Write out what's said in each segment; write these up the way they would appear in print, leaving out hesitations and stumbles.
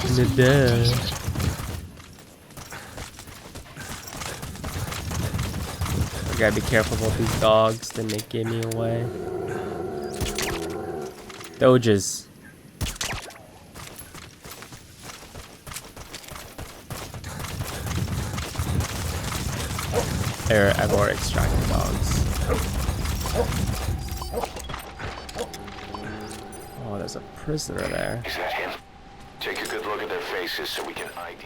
in the day. I gotta be careful about these dogs, they may give me away. Doges. I've already extracted dogs. Oh, there's a prisoner there. Is that him? Take a good look at their faces so we can ID.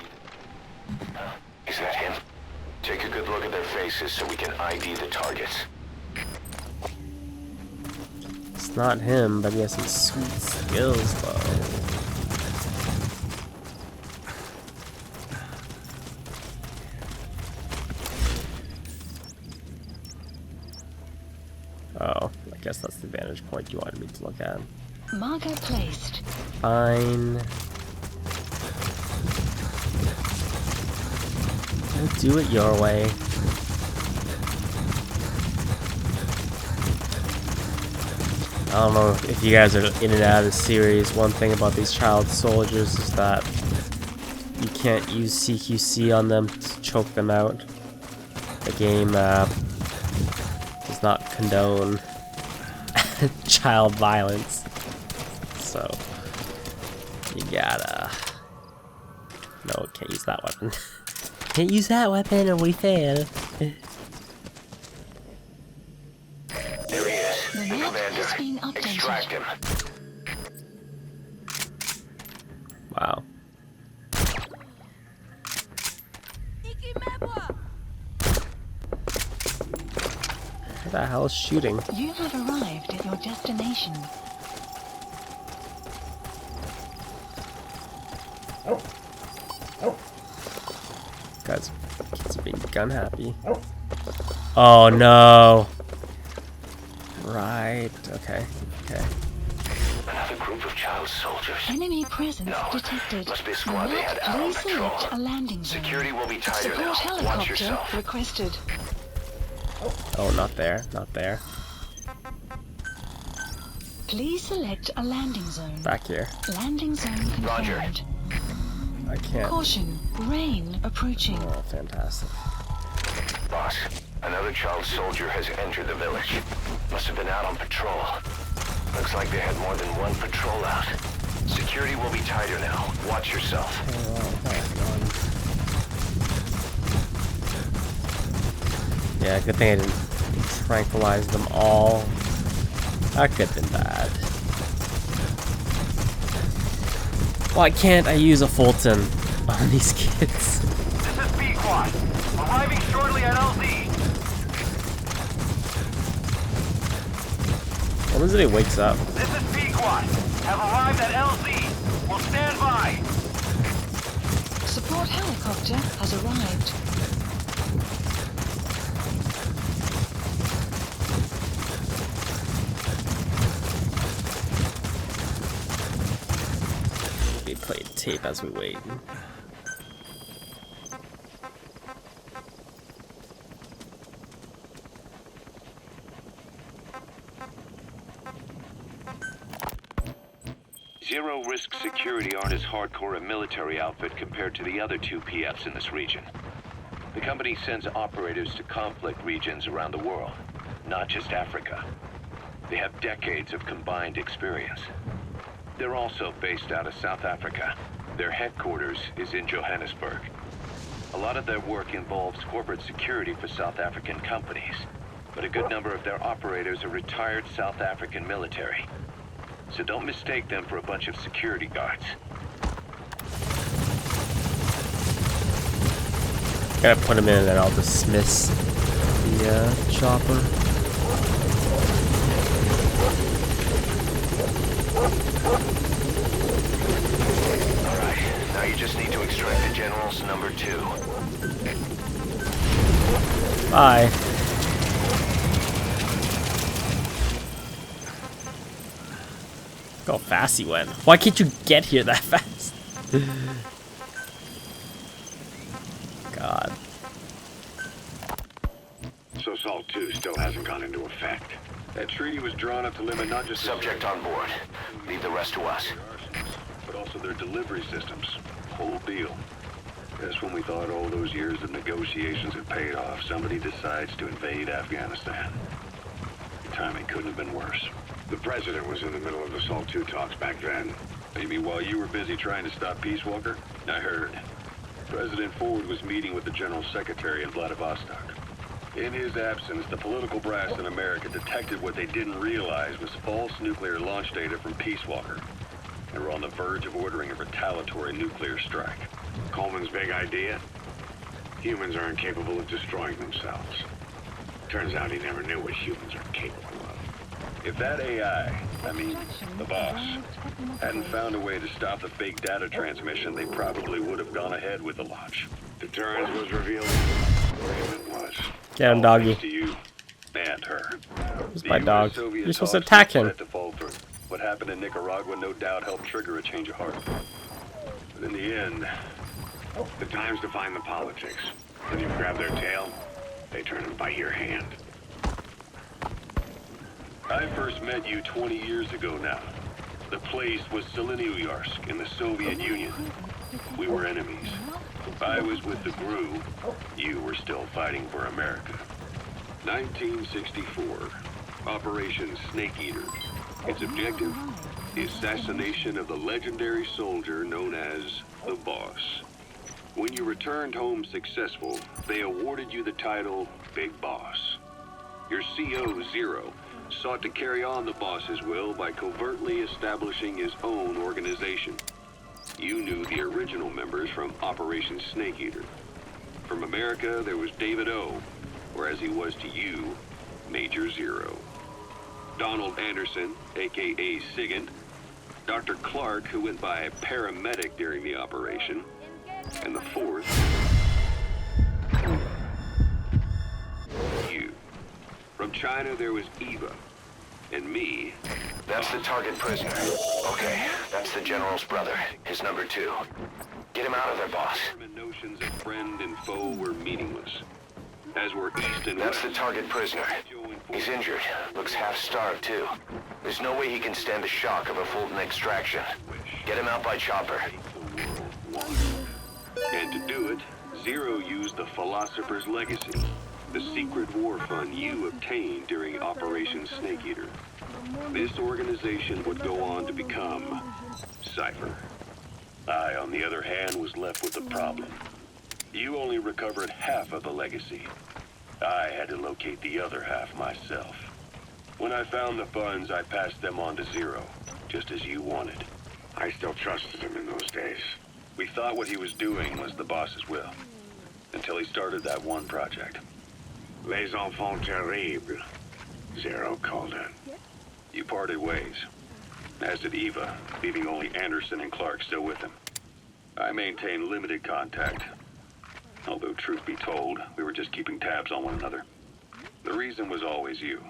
Is that him? Take a good look at their faces so we can ID the targets. It's not him, but he has some sweet skills though. Oh, I guess that's the vantage point you wanted me to look at. Marker placed. Fine. I'll do it your way. I don't know if you guys are in and out of the series. One thing about these child soldiers is that you can't use CQC on them to choke them out. The game does not condone child violence. So, you gotta... No, can't use that weapon. Can't use that weapon or we fail. There he is, the commander. Extract him. Wow. What the hell is shooting? You have arrived at your destination. Guys, kids are being gun happy. Oh no. Right, okay, okay. Another group of child soldiers. Enemy presence detected. Must be a squad they had out on Please patrol. select a landing zone. Security will be tighter Support now. Watch helicopter yourself. requested. Oh, not there, not there. Please select a landing zone. Back here. Landing zone confirmed. Roger. I can't. Caution, rain approaching. Oh, fantastic. Boss, another child soldier has entered the village. Must have been out on patrol. Looks like they had more than one patrol out. Security will be tighter now. Watch yourself. Yeah, good thing I didn't tranquilize them all. That could have been bad. Why can't I use a Fulton on these kids? This is B-Quad. Arriving shortly at LZ. What is it? He wakes up. This is B-Quad. Have arrived at LZ. Will stand by. Support helicopter has arrived. We play tape as we wait. Zero-risk security aren't as hardcore a military outfit compared to the other two PFs in this region. The company sends operators to conflict regions around the world, not just Africa. They have decades of combined experience. They're also based out of South Africa. Their headquarters is in Johannesburg. A lot of their work involves corporate security for South African companies, but a good number of their operators are retired South African military. So don't mistake them for a bunch of security guards. Gotta put him in and then I'll dismiss the chopper. Alright, now you just need to extract the general's number 2. Bye. Look how fast he went. Why can't you get here that fast? God. So SALT 2 still hasn't gone into effect. That treaty was drawn up to limit not just Subject on board. Leave the rest to us. but also also their delivery systems. Whole deal. Just when we thought all those years of negotiations had paid off, somebody decides to invade Afghanistan. The timing couldn't have been worse. The president was in the middle of Assault II talks back then. You mean while you were busy trying to stop Peace Walker? I heard. President Ford was meeting with the General Secretary in Vladivostok. In his absence, the political brass in America detected what they didn't realize was false nuclear launch data from Peace Walker. They were on the verge of ordering a retaliatory nuclear strike. Coleman's big idea? Humans are incapable of destroying themselves. Turns out he never knew what humans are capable of. If that AI, the boss, hadn't found a way to stop the fake data transmission, they probably would have gone ahead with the launch. Deterrence was revealed. It was. Get him, doggy. To you and her. Who's my dog? You're supposed to attack him. What happened in Nicaragua no doubt helped trigger a change of heart. But in the end, the times define the politics. When you grab their tail, they turn and bite your hand. I first met you 20 years ago now. The place was Sahelanthropus in the Soviet Union. We were enemies. I was with the GRU. You were still fighting for America. 1964. Operation Snake Eater. Its objective? The assassination of the legendary soldier known as the Boss. When you returned home successful, they awarded you the title Big Boss. Your CO, Zero, sought to carry on the boss's will by covertly establishing his own organization. You knew the original members from Operation Snake Eater. From America, there was David O, whereas he was to you, Major Zero. Donald Anderson, aka Sigint, Dr. Clark, who went by paramedic during the operation, and the fourth, you. From China, there was Eva, and me. That's the target prisoner. Okay, that's the general's brother, his number 2. Get him out of there, boss. Notions of friend and foe were meaningless, as were East and That's West. the target prisoner. He's injured. Looks half-starved, too. There's no way he can stand the shock of a Fulton extraction. Get him out by chopper. And to do it, Zero used the Philosopher's Legacy, the secret war fund you obtained during Operation Snake Eater. This organization would go on to become Cipher. I, on the other hand, was left with a problem. You only recovered half of the legacy. I had to locate the other half myself. When I found the funds, I passed them on to Zero, just as you wanted. I still trusted him in those days. We thought what he was doing was the boss's will, until he started that one project. Les enfants terribles, Zero called it. You parted ways, as did Eva, leaving only Anderson and Clark still with him. I maintained limited contact, although truth be told, we were just keeping tabs on one another. The reason was always you.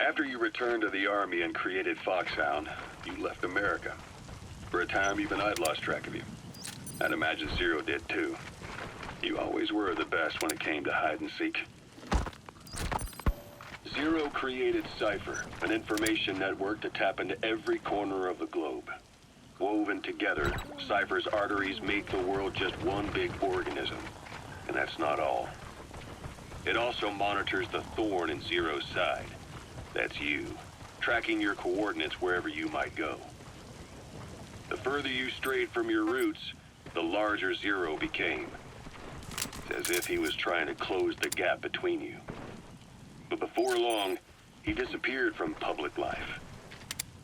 After you returned to the Army and created Foxhound, you left America. For a time, even I'd lost track of you. I'd imagine Zero did too. You always were the best when it came to hide and seek. Zero created Cipher, an information network to tap into every corner of the globe. Woven together, Cipher's arteries make the world just one big organism. And that's not all. It also monitors the thorn in Zero's side. That's you, tracking your coordinates wherever you might go. The further you strayed from your roots, the larger Zero became. It's as if he was trying to close the gap between you. But before long, he disappeared from public life.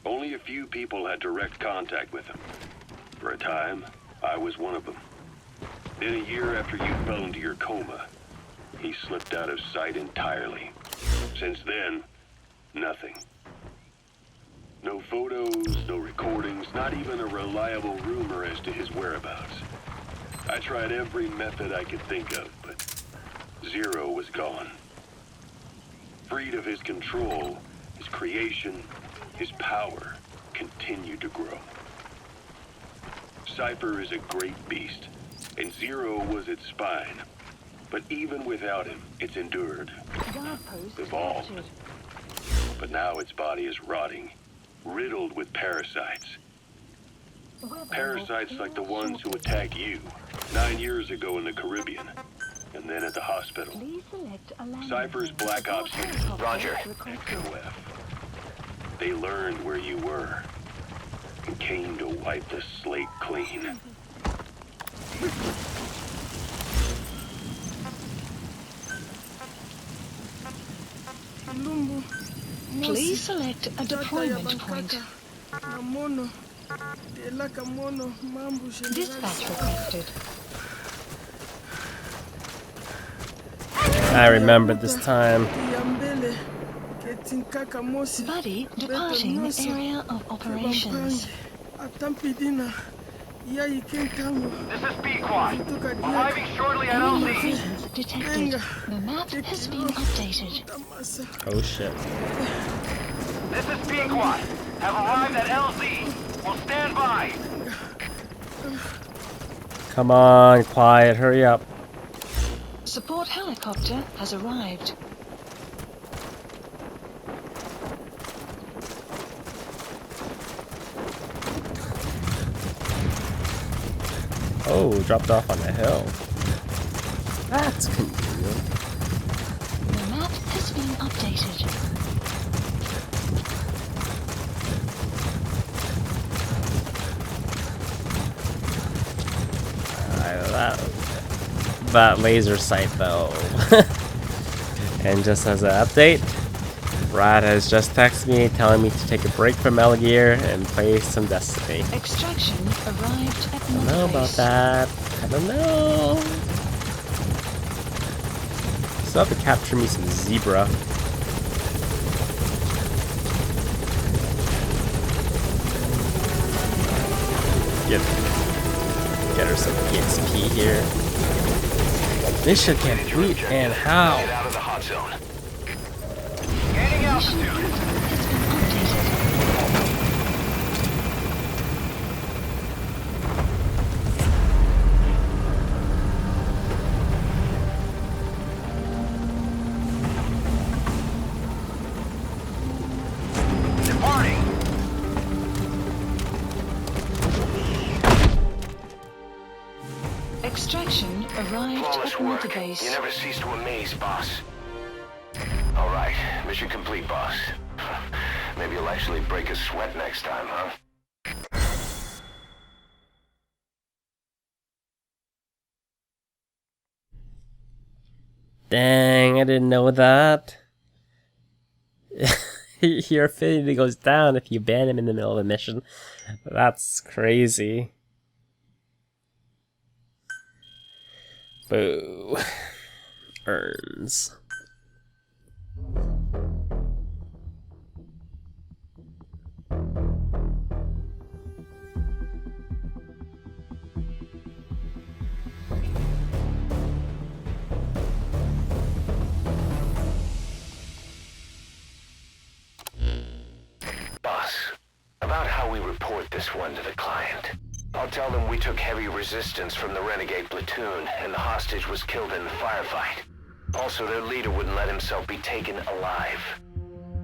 Only a few people had direct contact with him. For a time, I was one of them. Then a year after you fell into your coma, he slipped out of sight entirely. Since then, nothing. No photos, no recordings, not even a reliable rumor as to his whereabouts. I tried every method I could think of, but Zero was gone. Freed of his control, his creation, his power continued to grow. Cipher is a great beast, and Zero was its spine. But even without him, it's endured, evolved. But now its body is rotting, riddled with parasites. Parasites like the ones who attacked you 9 years ago in the Caribbean, and then at the hospital. Cipher's Black Ops unit. Roger. XOF. They learned where you were and came to wipe the slate clean. Please select a deployment point. Dispatch requested. I remember this time. Buddy departing area of operations. This is B-Quad. Arriving shortly at Enemy LZ. presence detected. The map has been updated. Oh shit. This is B-Quad. Have arrived at LZ. Will stand by. Come on, quiet, hurry up. Support helicopter has arrived. Oh, dropped off on the hill. That's convenient. The map has been updated. That laser sight though. And just as an update, Brad has just texted me telling me to take a break from Metal Gear and play some Destiny. Extraction arrived at I don't know about that. I don't know. Still have to capture me some zebra. Get her some EXP here. Mission complete, and how? Get out of the hot zone. Gaining altitude. Departing. Extraction arrived Flawless at work. database. You never cease to amaze, boss. All right, mission complete, boss. Maybe you'll actually break a sweat next time, huh? Dang, I didn't know that. Your affinity goes down if you ban him in the middle of a mission. That's crazy. Boo. Earns. Boss, about how we report this one to the client. I'll tell them we took heavy resistance from the renegade platoon, and the hostage was killed in the firefight. Also, their leader wouldn't let himself be taken alive.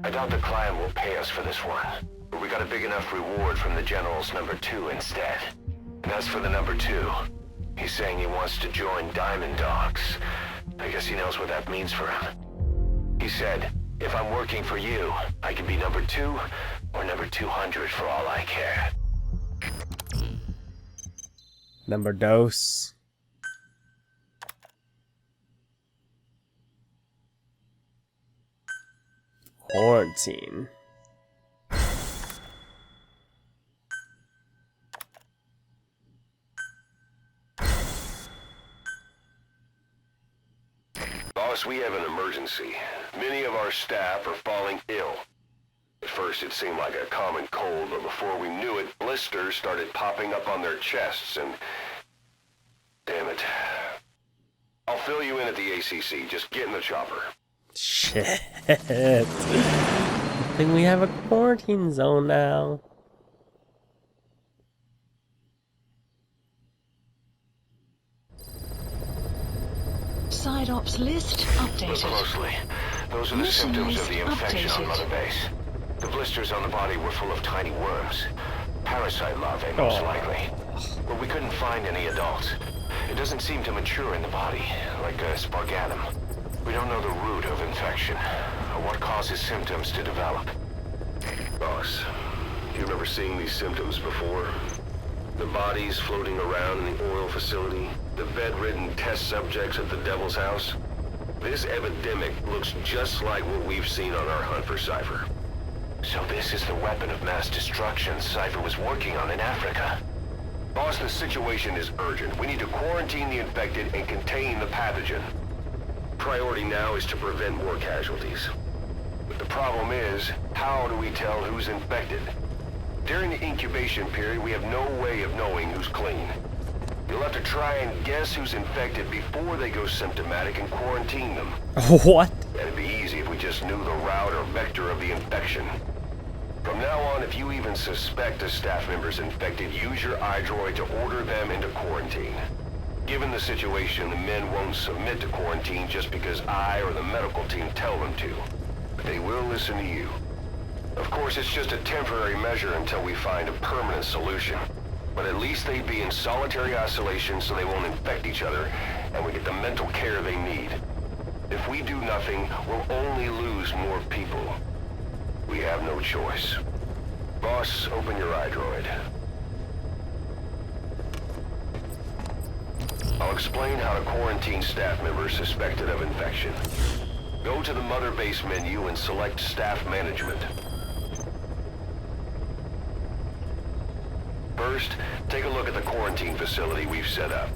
I doubt the client will pay us for this one, but we got a big enough reward from the General's number 2 instead. And as for the number 2, he's saying he wants to join Diamond Dogs. I guess he knows what that means for him. He said, if I'm working for you, I can be number 2 or number 200 for all I care. Number dos. Quarantine. Boss, we have an emergency. Many of our staff are falling ill. At first it seemed like a common cold, but before we knew it, blisters started popping up on their chests and... Damn it. I'll fill you in at the ACC. Just get in the chopper. Shit. I think we have a quarantine zone now. Side ops list Look updated. closely. Those are the Mission symptoms of the list infection on updated. Mother Base. The blisters on the body were full of tiny worms. parasite larvae, most likely. But we couldn't find any adults. It doesn't seem to mature in the body, like a spargatum. We don't know the root of infection, or what causes symptoms to develop. Boss, do you remember seeing these symptoms before? The bodies floating around in the oil facility, the bedridden test subjects at the Devil's House. This epidemic looks just like what we've seen on our hunt for Cipher. So this is the weapon of mass destruction Cipher was working on in Africa. Boss, the situation is urgent. We need to quarantine the infected and contain the pathogen. Priority now is to prevent more casualties. But the problem is, how do we tell who's infected? During the incubation period, we have no way of knowing who's clean. You'll have to try and guess who's infected before they go symptomatic and quarantine them. What? It'd be easy if we just knew the route or vector of the infection. From now on, if you even suspect a staff member's infected, use your iDroid to order them into quarantine. Given the situation, the men won't submit to quarantine just because I or the medical team tell them to. But they will listen to you. Of course, it's just a temporary measure until we find a permanent solution. But at least they'd be in solitary isolation so they won't infect each other, and we get the mental care they need. If we do nothing, we'll only lose more people. We have no choice. Boss, open your iDroid. I'll explain how to quarantine staff members suspected of infection. Go to the Mother Base menu and select Staff Management. First, take a look at the quarantine facility we've set up.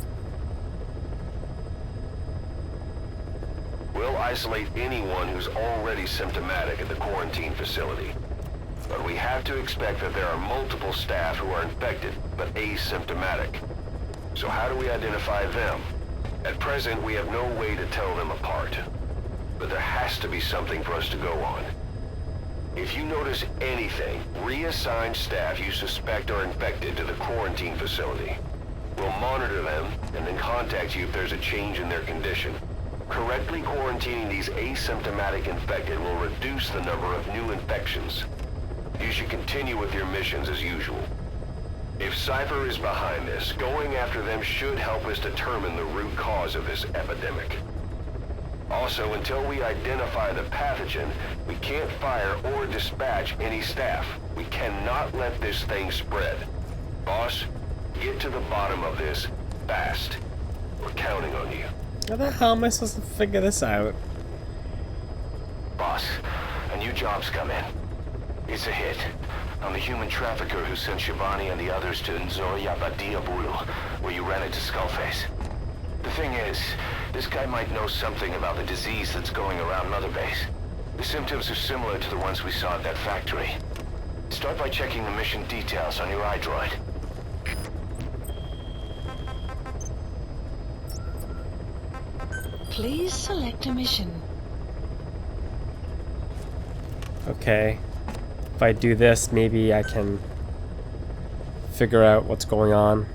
We'll isolate anyone who's already symptomatic at the quarantine facility. But we have to expect that there are multiple staff who are infected, but asymptomatic. So how do we identify them? At present, we have no way to tell them apart. But there has to be something for us to go on. If you notice anything, reassign staff you suspect are infected to the quarantine facility. We'll monitor them and then contact you if there's a change in their condition. Correctly quarantining these asymptomatic infected will reduce the number of new infections. You should continue with your missions as usual. If Cipher is behind this, going after them should help us determine the root cause of this epidemic. Also, until we identify the pathogen, we can't fire or dispatch any staff. We cannot let this thing spread. Boss, get to the bottom of this fast. We're counting on you. How the hell am I supposed to figure this out? Boss, a new job's come in. It's a hit. I'm the human trafficker who sent Shivani and the others to Nzoya Badiabulu, where you ran into Skullface. The thing is, this guy might know something about the disease that's going around Mother Base. The symptoms are similar to the ones we saw at that factory. Start by checking the mission details on your iDroid. Please select a mission. Okay. If I do this, maybe I can figure out what's going on.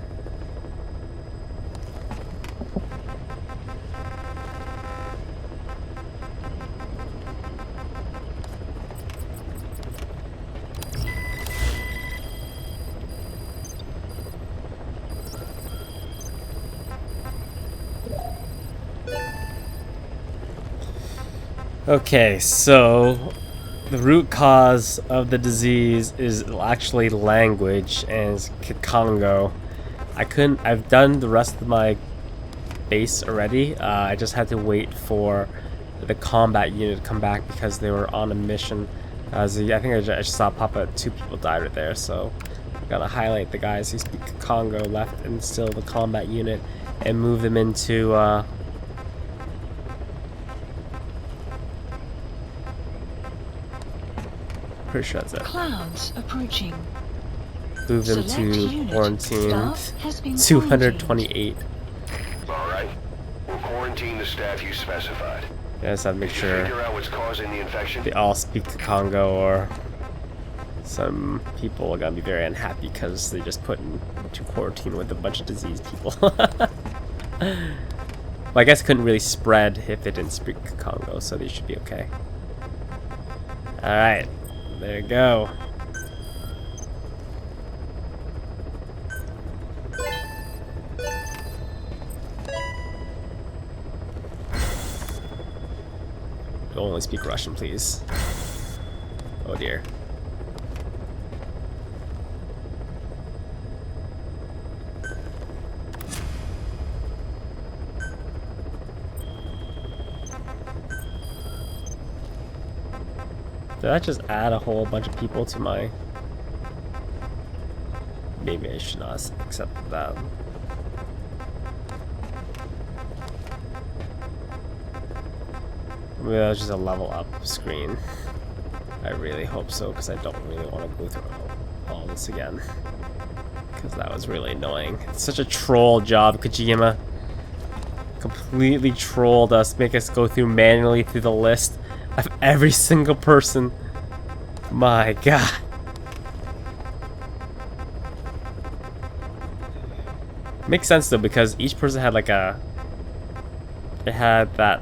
Okay, so the root cause of the disease is actually language, and it's Kikongo. I've done the rest of my base already. I just had to wait for the combat unit to come back because they were on a mission. I think I just saw pop up 2 people died right there, so I'm gonna highlight the guys who speak Kikongo left and still the combat unit and move them into pretty sure that's it. Clouds approaching. Move them to quarantine 228. Alright. We'll quarantine the staff you specified. Yeah, I just have to make sure Figure out what's causing the infection? they all speak Congo, or some people are gonna be very unhappy because they just put into quarantine with a bunch of diseased people. Well, I guess it couldn't really spread if they didn't speak Congo, so they should be okay. Alright, there you go. only speak Russian, please. Oh dear. Did I just add a whole bunch of people to my... Maybe I should not accept that. Maybe that was just a level up screen. I really hope so, because I don't really want to go through all this again. Because that was really annoying. It's such a troll job, Kojima. Completely trolled us, make us go through manually through the list of every single person. My god. Makes sense though, because each person had like a... They had that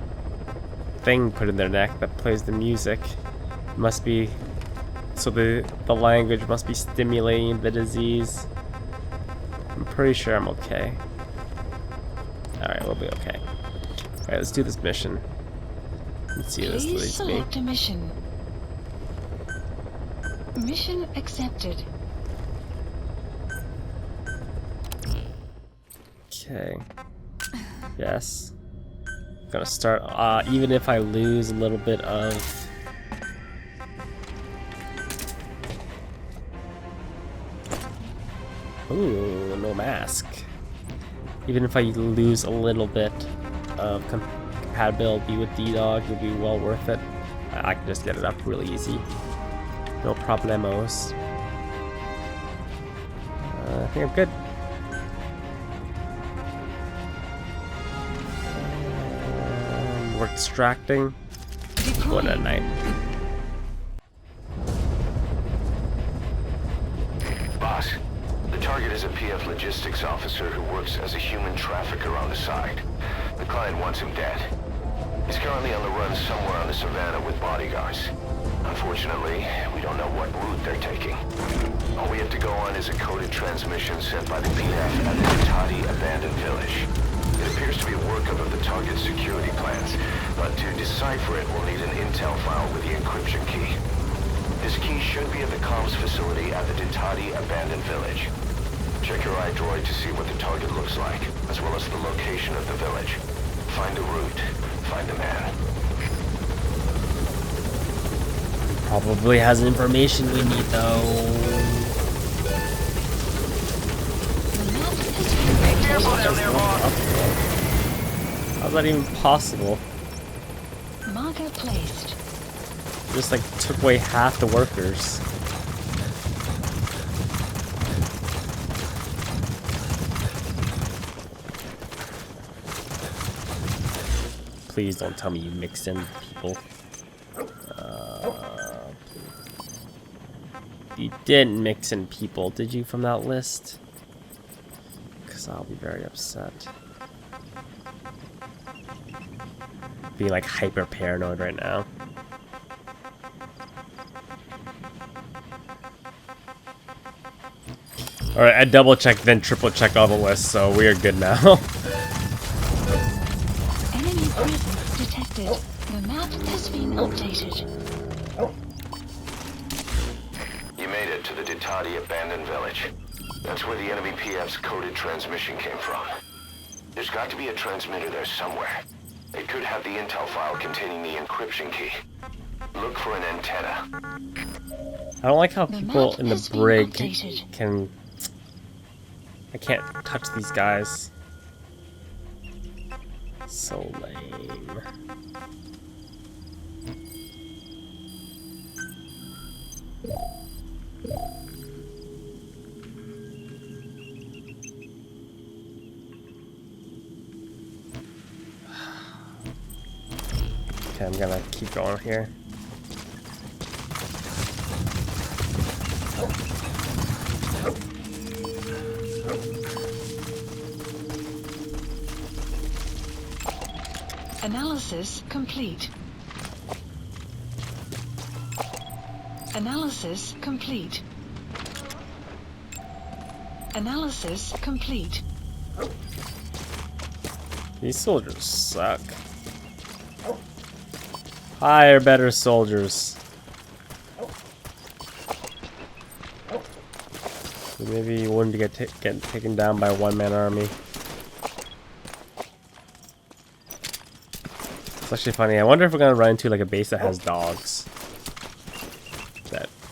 thing put in their neck that plays the music. It must be... So the language must be stimulating the disease. I'm pretty sure I'm okay. Alright, we'll be okay. Alright, let's do this mission. Let's see what this Please leads me. select a mission. Mission accepted. Okay. Yes. Gonna start, even if I lose a little bit of... Ooh, no mask. Even if I lose a little bit of compatibility with D-Dog, it'll be well worth it. I can just get it up really easy. No problemos. I think I'm good. We're extracting. Going at night. Boss, the target is a PF logistics officer who works as a human trafficker on the side. The client wants him dead. He's currently on the run somewhere on the savannah with bodyguards. Unfortunately, we don't know what route they're taking. All we have to go on is a coded transmission sent by the PF at the Ditati abandoned village. It appears to be workup of the target's security plans, but to decipher it, we'll need an intel file with the encryption key. This key should be at the comms facility at the Ditati abandoned village. Check your iDroid to see what the target looks like, as well as the location of the village. Find the route, find the man. Probably has information we need though. How's that even possible? Marker placed. Just like took away half the workers. Please don't tell me you mixed in people. You didn't mix in people, did you, from that list? Because I'll be very upset. Being like hyper paranoid right now. Alright, I double checked then triple checked all the lists, so we are good now. Enemy presence detected. The map has been updated. You made it to the Ditati abandoned village. That's where the enemy PF's coded transmission came from. There's got to be a transmitter there somewhere. It could have the intel file containing the encryption key. Look for an antenna. I don't like how people in the brig can... I can't touch these guys. So lame. Okay, I'm gonna keep going here. Analysis complete. Analysis complete. Analysis complete. These soldiers suck. Hire better soldiers. Maybe you wouldn't get taken down by a one-man army. It's actually funny. I wonder if we're gonna run into like a base that has dogs.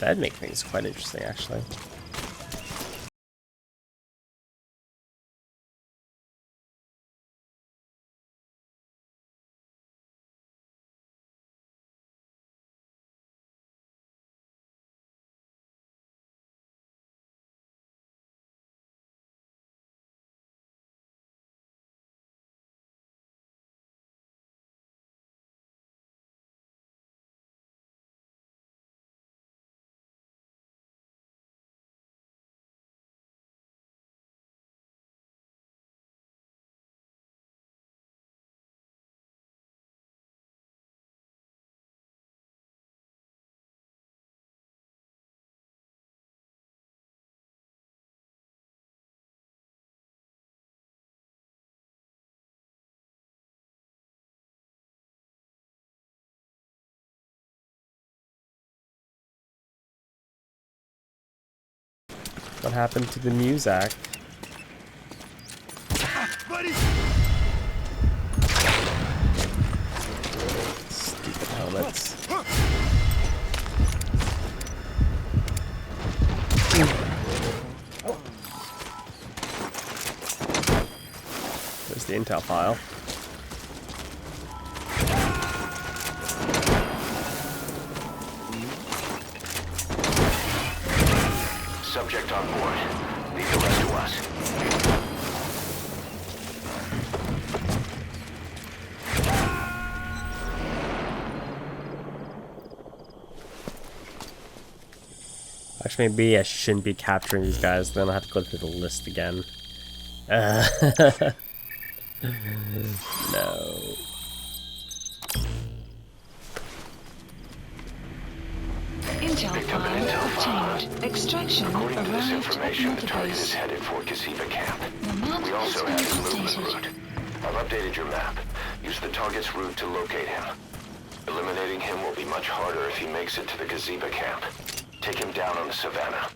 That'd make things quite interesting, actually. What happened to the Muzak? Stupid helmets. There's the intel file. Subject on board. Leave the rest to us. Actually, maybe I shouldn't be capturing these guys. Then I'll have to go through the list again. No. Intel file obtained. Extraction According to this arrived at information, the Mother target is Base. headed for Cipher camp. The map We has also been have his movement updated. route. I've updated your map. Use the target's route to locate him. Eliminating him will be much harder if he makes it to the Gazeba camp. Take him down on the savannah.